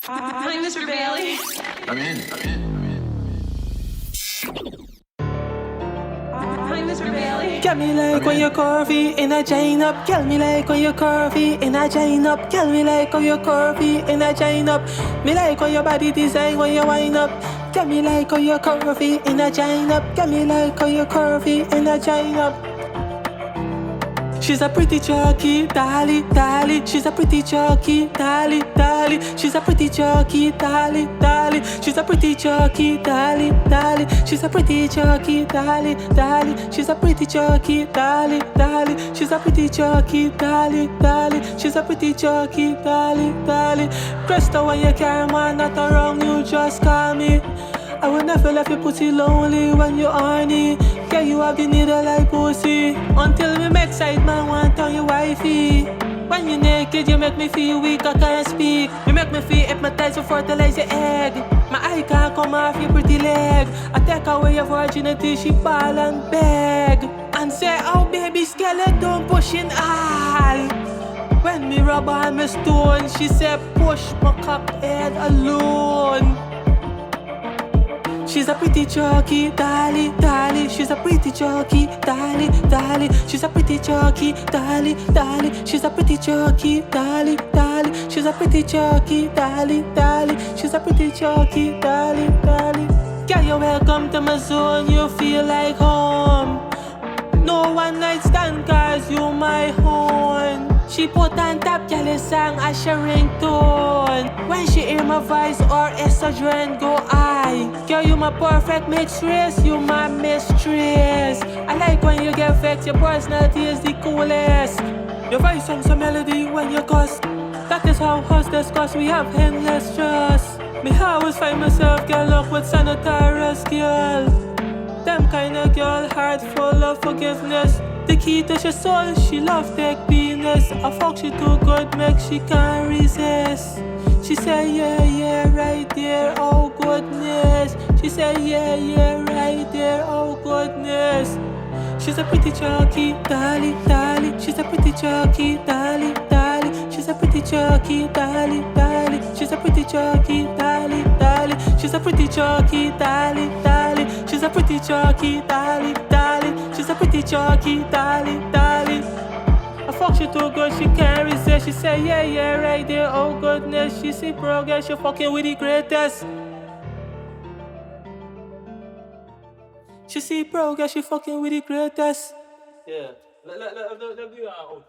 Hi, Mr. Bailey. I'm in. Hi, Mr. Bailey. Get me like when you're curvy in a chain up. Get me like when you're curvy in a chain up. Get me like when you're curvy in a chain up. Me like when your body design when you wind up. Get me like when you're curvy in a chain up. Get me like when you're curvy in a chain up. She's a pretty chucky, dolly, dolly. She's a pretty chucky, dolly, dolly. She's a pretty chucky, dolly, dolly. She's a pretty chucky, dolly, dolly. She's a pretty chucky, dolly, dolly. She's a pretty chucky, dolly, dolly. She's a pretty chucky, dolly, dolly. She's a pretty chucky, dolly, dolly. Crystal, when you carry man not around, you just call me. I will never let you pussy lonely when you're horny. Yeah, you have the needle like pussy. Until we make side man want on your wifey. When you're naked, you make me feel weak, I can't speak. You make me feel hypnotized to fertilize your egg. My eye can't come off your pretty leg. I take away your virginity, she ball and beg. And say, oh baby, skeleton, don't push in all. When me rub on my stone, she said, push my cock head alone. She's a pretty chucky, dolly, dolly. She's a pretty chucky, dolly, dolly. She's a pretty chucky, dolly, dolly. She's a pretty chucky, dolly, dolly. She's a pretty chucky, dolly, dolly. She's a pretty chucky, dolly, dolly. Girl, you're welcome to my zone, you feel like home. No one night stand, cause you my horn. She put on top, girl, a song as she ringtone. When she hear my voice or estrogen go high. Girl, you my perfect mixed race, you my mistress. I like when you get vexed, your personality is the coolest. Your voice sounds a melody when you cuss. That is how us discuss, we have endless trust. Me always find myself, girl, up with Sanitarius, girl. Them kind of girl, heart full of forgiveness. The key to her soul, she love take penis. I fuck she too good, make she can't resist. She say yeah, yeah, right there, oh goodness. She say yeah, yeah, right there, oh goodness. She's a pretty chucky, dolly, dolly. She's a pretty chucky, dolly, dolly. She's a pretty chucky, dolly, dolly. She's a pretty chucky, dolly, dolly. She's a pretty chucky, dolly, dolly. She's a pretty chucky, dolly, dolly. She's a pretty chucky, dolly, dolly. I fuck she too good, she can't resist. She say yeah, yeah, right there, oh goodness. She see progress, she fucking with the greatest. She see progress, she fucking with the greatest. Yeah, let me out.